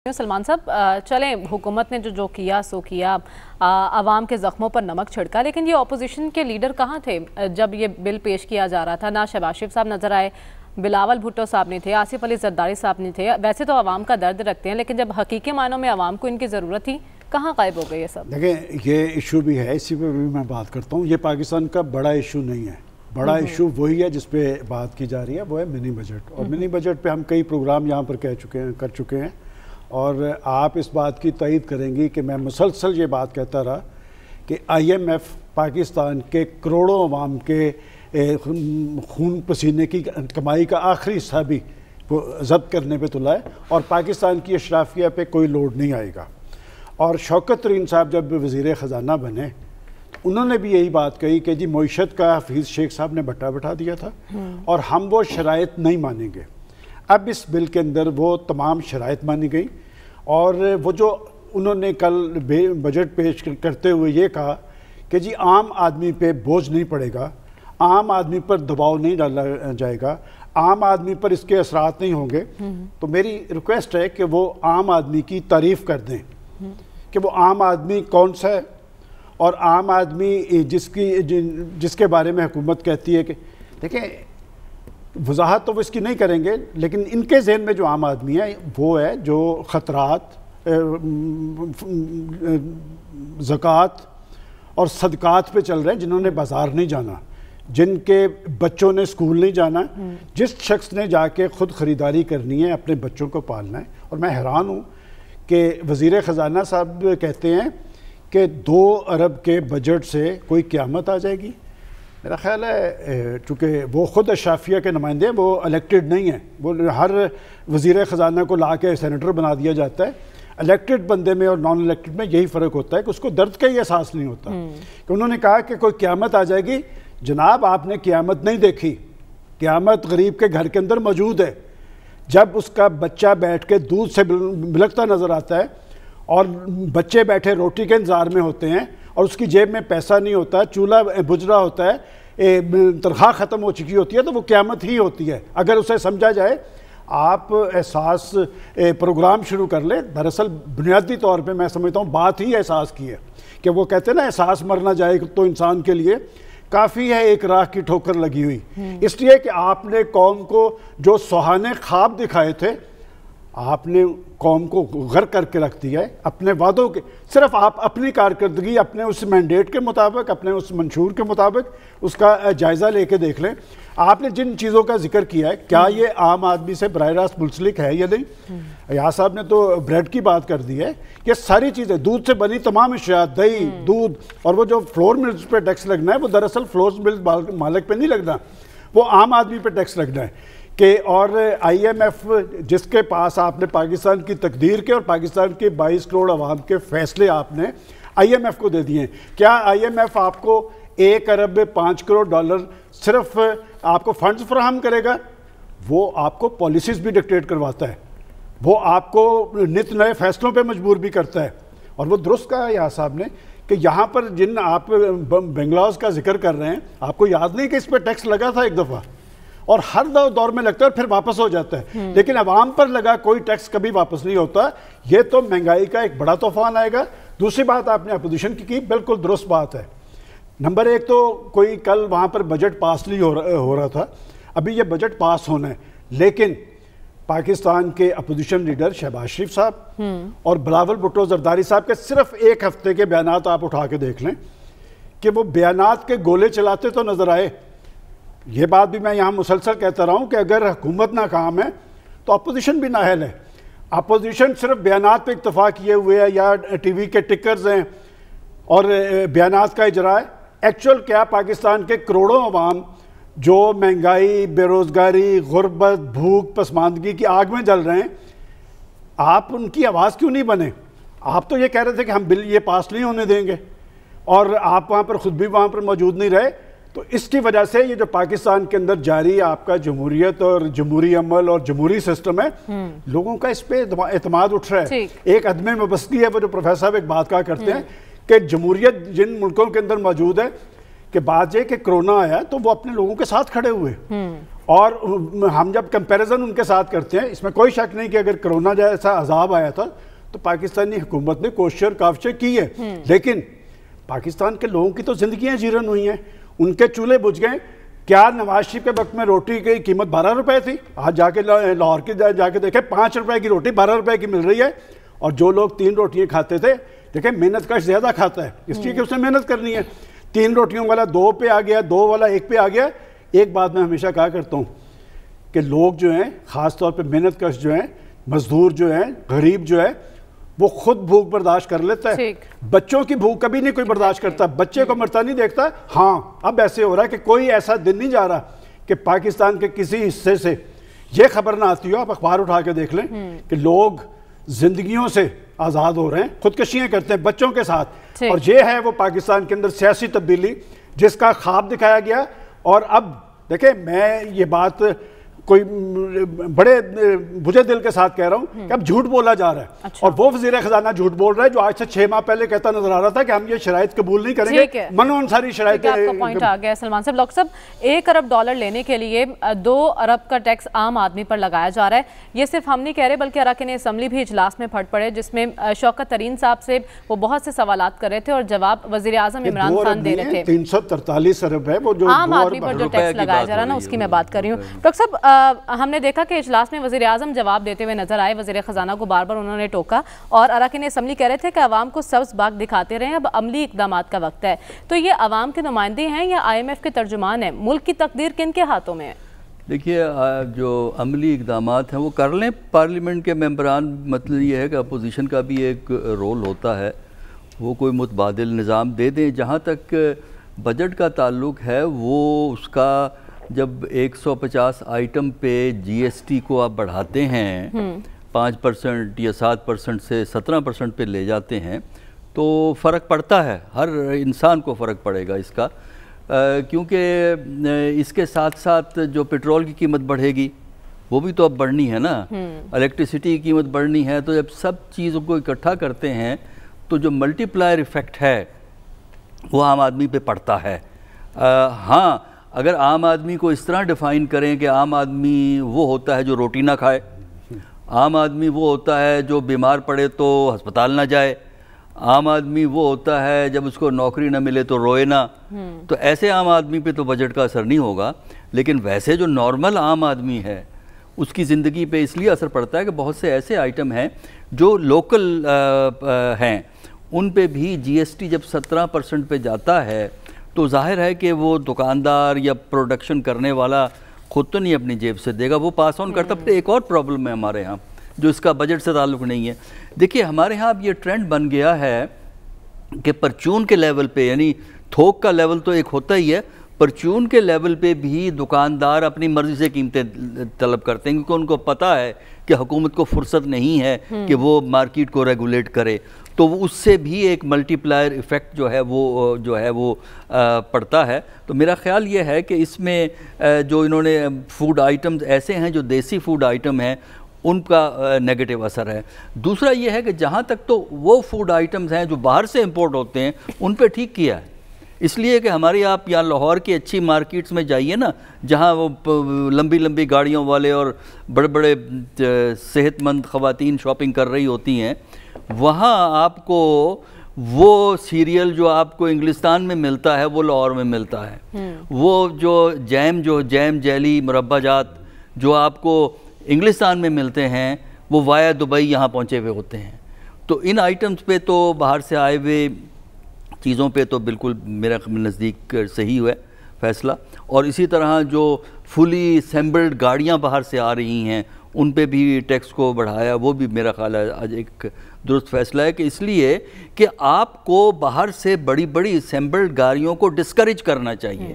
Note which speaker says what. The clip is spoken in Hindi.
Speaker 1: सलमान साहब, चलें हुकूमत ने जो किया सो किया, आवाम के ज़ख्मों पर नमक छिड़का, लेकिन ये अपोजिशन के लीडर कहाँ थे जब ये बिल पेश किया जा रहा था? ना शहबाज शरीफ साहब नज़र आए, बिलावल भुट्टो साहब नहीं थे, आसिफ अली जरदारी साहब नहीं थे। वैसे तो आवाम का दर्द रखते हैं, लेकिन जब हकीकी मानों में आवाम को इनकी ज़रूरत थी, कहाँ गायब हो गए ये सब?
Speaker 2: देखें, ये इशू भी है, इसी पर भी मैं बात करता हूँ। ये पाकिस्तान का बड़ा इशू नहीं है। बड़ा इशू वही है जिस पे बात की जा रही है, वो है मिनी बजट। और मिनी बजट पे हम कई प्रोग्राम यहाँ पर कर चुके हैं और आप इस बात की तायद करेंगी कि मैं मुसलसल ये बात कहता रहा कि IMF पाकिस्तान के करोड़ों अवाम के खून पसीने की कमाई का आखिरी हिस्सा भी वो जब्त करने पे तुला है और पाकिस्तान की अशराफिया पे कोई लोड नहीं आएगा। और शौकत तरीन साहब जब वज़ीर ख़जाना बने, उन्होंने भी यही बात कही कि जी मईशत का हफीज़ शेख साहब ने बट्टा बैठा दिया था और हम वो शराइत नहीं मानेंगे। अब इस बिल के अंदर वो तमाम शराइत मानी गई और वो जो उन्होंने कल बजट पेश करते हुए ये कहा कि जी आम आदमी पे बोझ नहीं पड़ेगा, आम आदमी पर दबाव नहीं डाला जाएगा, आम आदमी पर इसके असरात नहीं होंगे। तो मेरी रिक्वेस्ट है कि वो आम आदमी की तारीफ़ कर दें कि वो आम आदमी कौन सा है और आम आदमी जिसके बारे में हुकूमत कहती है कि देखें, वजाहत तो वो इसकी नहीं करेंगे, लेकिन इनके जहन में जो आम आदमी है वो है जो ख़तरात, ज़कात और सदक़ात पे चल रहे हैं, जिन्होंने बाज़ार नहीं जाना, जिनके बच्चों ने स्कूल नहीं जाना, जिस शख्स ने जाके ख़ुद ख़रीदारी करनी है, अपने बच्चों को पालना है। और मैं हैरान हूँ कि वज़ीर ख़जाना साहब कहते हैं कि 2 अरब के बजट से कोई क़यामत आ जाएगी। मेरा ख़्याल है चूँकि वो ख़ुद अशराफिया के नुमाइंदे हैं, वो इलेक्टेड नहीं है, वो हर वज़ीर ख़जाना को ला के सेनेटर बना दिया जाता है। इलेक्टेड बंदे में और नॉन इलेक्टेड में यही फ़र्क होता है कि उसको दर्द का ही एहसास नहीं होता। कि उन्होंने कहा कि कोई क़यामत आ जाएगी। जनाब, आपने क़यामत नहीं देखी, क़यामत गरीब के घर के अंदर मौजूद है। जब उसका बच्चा बैठ के दूध से बिलखता नज़र आता है और बच्चे बैठे रोटी के इंतज़ार में होते हैं और उसकी जेब में पैसा नहीं होता, चूल्हा बुझ रहा होता है, तनख्वाह ख़त्म हो चुकी होती है, तो वो क़यामत ही होती है अगर उसे समझा जाए। आप एहसास प्रोग्राम शुरू कर ले। दरअसल बुनियादी तौर पे मैं समझता हूँ बात ही एहसास की है कि वो कहते हैं ना, एहसास मर ना जाए तो इंसान के लिए काफ़ी है एक राह की ठोकर लगी हुई। इसलिए कि आपने कौम को जो सुहाने ख्वाब दिखाए थे, आपने कौम को गर्क करके रख दिया है अपने वादों के। सिर्फ आप अपनी कारकर्दगी अपने उस मैंडेट के मुताबिक, अपने उस मंशूर के मुताबिक उसका जायज़ा लेके देख लें। आपने जिन चीज़ों का जिक्र किया है, क्या ये आम आदमी से बराह रास्त मुंसलिक है या नहीं? यहाँ साहब ने तो ब्रेड की बात कर दी है। ये सारी चीज़ें, दूध से बनी तमाम अशिया, दही, दूध, और वो जो फ्लोर मिल्स पे टैक्स लगना है, वो दरअसल फ्लोर मिल्स मालिक पे नहीं लगना, वो आम आदमी पे टैक्स लगना है। कि और IMF जिसके पास आपने पाकिस्तान की तकदीर के और पाकिस्तान के 22 करोड़ आवाम के फैसले आपने IMF को दे दिए। क्या IMF आपको 1 अरब 5 करोड़ डॉलर सिर्फ आपको फंड्स फराहम करेगा? वो आपको पॉलिसीज़ भी डिक्टेट करवाता है, वो आपको नित नए फैसलों पे मजबूर भी करता है। और वो दुरुस्त कहा यहाँ साहब ने कि यहाँ पर जिन आप बेंगलौज का जिक्र कर रहे हैं, आपको याद नहीं कि इस पर टैक्स लगा था एक दफ़ा और हर दौर में लगता है फिर वापस हो जाता है, लेकिन अवाम पर लगा कोई टैक्स कभी वापस नहीं होता। ये तो महंगाई का एक बड़ा तूफान आएगा। दूसरी बात आपने अपोजिशन की बिल्कुल दुरुस्त बात है। नंबर 1 तो कोई कल वहाँ पर बजट पास नहीं हो रहा था, अभी ये बजट पास होना है, लेकिन पाकिस्तान के अपोजिशन लीडर शहबाज शरीफ साहब और बिलावल भुट्टो जरदारी साहब के सिर्फ 1 हफ्ते के बयानात आप उठा के देख लें कि वो बयानात के गोले चलाते तो नजर आए। ये बात भी मैं यहाँ मुसलसल कहता रहा हूँ कि अगर हुकूमत नाकाम है तो अपोजिशन भी नाअहल है। अपोजिशन सिर्फ बयानात पे इक्तफा किए हुए है या TV के टिकर्स हैं और बयानात का इजरा है। एक्चुअल क्या पाकिस्तान के करोड़ों अवाम जो महंगाई, बेरोज़गारी, गुर्बत, भूख, पसमानदगी की आग में जल रहे हैं, आप उनकी आवाज़ क्यों नहीं बने? आप तो ये कह रहे थे कि हम बिल ये पास नहीं होने देंगे और आप वहाँ पर ख़ुद भी वहाँ पर मौजूद नहीं रहे। तो इसकी वजह से ये जो पाकिस्तान के अंदर जारी आपका जमहूरियत और जमहूरी अमल और जमहूरी सिस्टम है, लोगों का इस पर एतमाद उठ रहा है। एक अदम मबस्ती है, वो जो प्रोफेसर साहब एक बात कहा करते हैं कि जमहूरियत जिन मुल्कों के अंदर मौजूद है कि बात यह कि कोरोना आया तो वो अपने लोगों के साथ खड़े हुए और हम जब कंपैरिजन उनके साथ करते हैं, इसमें कोई शक नहीं कि अगर कोरोना जैसा अजाब आया था तो पाकिस्तानी हुकूमत ने कोशिश और काविशें की है, लेकिन पाकिस्तान के लोगों की तो जिंदगियां जीरन हुई हैं, उनके चूल्हे बुझ गए। क्या नवाज शरीफ के वक्त में रोटी की कीमत 12 रुपए थी? आज जाके लाहौर की जाके देखें 5 रुपए की रोटी 12 रुपए की मिल रही है। और जो लोग 3 रोटियां खाते थे, देखें मेहनत कश ज़्यादा खाता है, इसलिए कि उसने मेहनत करनी है। 3 रोटियों वाला 2 पे आ गया, 2 वाला 1 पे आ गया। एक बात मैं हमेशा कहा करता हूँ कि लोग जो हैं, ख़ास तौर पे मेहनत कश जो हैं, मजदूर जो हैं, गरीब जो है, वो खुद भूख बर्दाश्त कर लेता है। बच्चों की भूख कभी नहीं कोई बर्दाश्त करता, बच्चे को मरता नहीं देखता। हाँ, अब ऐसे हो रहा है कि कोई ऐसा दिन नहीं जा रहा कि पाकिस्तान के किसी हिस्से से ये खबर ना आती हो, आप अखबार उठा के देख लें कि लोग जिंदगियों से आज़ाद हो रहे हैं, खुदकशियाँ करते हैं बच्चों के साथ। और ये है वो पाकिस्तान के अंदर सियासी तब्दीली जिसका ख्वाब दिखाया गया। और अब देखें, मैं ये बात कोई बड़े बुझे दिल के साथ कह रहा हूं कि अब झूठ बोला जा रहा है। अच्छा। और वो वज़ीर ख़जाना झूठ बोल रहा है जो आज से 6 माह पहले कहता नजर आ रहा था कि हम ये शराइत कबूल नहीं करेंगे, मनो अनुसारी शराइत।
Speaker 1: आपका पॉइंट आ गया सलमान साहब। डॉक्टर साहब, $1 अरब लेने के लिए 2 अरब का टैक्स आम आदमी पर लगाया जा रहा है। ये सिर्फ हम नहीं कह रहे बल्कि अरकान असम्बली भी इजलास में फट पड़े, जिसमें शौकत तरीन साहब से वो बहुत से सवालात कर रहे थे और जवाब वज़ीर आज़म इमरान खान दे रहे थे।
Speaker 2: 343 अरब है वो जो
Speaker 1: आम आदमी पर जो टैक्स लगाया जा रहा है ना, उसकी मैं बात कर रही हूँ। डॉक्टर साहब, हमने देखा कि इजलास में वज़ीर आज़म जवाब देते हुए नजर आए, वज़ीर ख़जाना को बार बार उन्होंने टोका और अरकान असम्बली कह रहे थे कि अवाम को सब्ज़ बाग दिखाते रहें, अब अमली इक़दामात का वक्त है। तो ये अवाम के नुमाइंदे हैं या IMF के तर्जुमान हैं? मुल्क की तकदीर किन के हाथों में है?
Speaker 3: देखिए, जो अमली इक़दामात हैं वो कर लें पार्लियामेंट के मेंबरान। मतलब ये है कि अपोजिशन का भी एक रोल होता है, वो कोई मुतबादिल निज़ाम दे दें। जहाँ तक बजट का ताल्लुक़ है, वो उसका जब 150 आइटम पे GST को आप बढ़ाते हैं 5% या 7% से 17% पे ले जाते हैं, तो फ़र्क पड़ता है, हर इंसान को फ़र्क पड़ेगा इसका। क्योंकि इसके साथ साथ जो पेट्रोल की कीमत बढ़ेगी वो भी तो अब बढ़नी है ना, इलेक्ट्रिसिटी की कीमत बढ़नी है। तो जब सब चीज़ों को इकट्ठा करते हैं तो जो मल्टीप्लायर इफ़ेक्ट है वो आम आदमी पे पड़ता है। हाँ, अगर आम आदमी को इस तरह डिफ़ाइन करें कि आम आदमी वो होता है जो रोटी ना खाए, आम आदमी वो होता है जो बीमार पड़े तो अस्पताल ना जाए, आम आदमी वो होता है जब उसको नौकरी ना मिले तो रोए ना, तो ऐसे आम आदमी पे तो बजट का असर नहीं होगा। लेकिन वैसे जो नॉर्मल आम आदमी है उसकी ज़िंदगी पे इसलिए असर पड़ता है कि बहुत से ऐसे आइटम हैं जो लोकल हैं, उन पे भी GST जब 17% पे जाता है तो जाहिर है कि वो दुकानदार या प्रोडक्शन करने वाला खुद तो नहीं अपनी जेब से देगा, वो पास ऑन करता। फिर एक और प्रॉब्लम है हमारे यहाँ जो इसका बजट से ताल्लुक़ नहीं है। देखिए, हमारे यहाँ अब ये ट्रेंड बन गया है कि परचून के लेवल पे, यानी थोक का लेवल तो एक होता ही है, परचून के लेवल पे भी दुकानदार अपनी मर्ज़ी से कीमतें तलब करते हैं, क्योंकि उनको पता है कि हुकूमत को फुर्सत नहीं है कि वो मार्केट को रेगुलेट करे। तो उससे भी एक मल्टीप्लायर इफ़ेक्ट जो है वो पड़ता है। तो मेरा ख़्याल ये है कि इसमें जो इन्होंने फूड आइटम्स ऐसे हैं जो देसी फूड आइटम हैं उनका नेगेटिव असर है। दूसरा ये है कि जहाँ तक तो वो फूड आइटम्स हैं जो बाहर से इंपोर्ट होते हैं उन पे ठीक किया है, इसलिए कि हमारी आप यहाँ लाहौर की अच्छी मार्केट्स में जाइए ना, जहाँ वो लंबी लंबी गाड़ियों वाले और बड़े बड़े सेहतमंद ख़वातीन शॉपिंग कर रही होती हैं, वहाँ आपको वो सीरियल जो आपको इंग्लिस्तान में मिलता है वो लाहौर में मिलता है। वो जो जैम जेली मुरब्बाजात जो आपको इंग्लिस्तान में मिलते हैं वो वाया दुबई यहाँ पहुँचे हुए होते हैं। तो इन आइटम्स पे तो बाहर से आए हुए चीज़ों पे तो बिल्कुल मेरा नज़दीक सही हुआ फैसला। और इसी तरह जो फुली असेंबल्ड गाड़ियाँ बाहर से आ रही हैं उन पे भी टैक्स को बढ़ाया, वो भी मेरा ख्याल है आज एक दुरुस्त फैसला है कि इसलिए कि आपको बाहर से बड़ी बड़ी असेंबल्ड गाड़ियों को डिस्करेज करना चाहिए।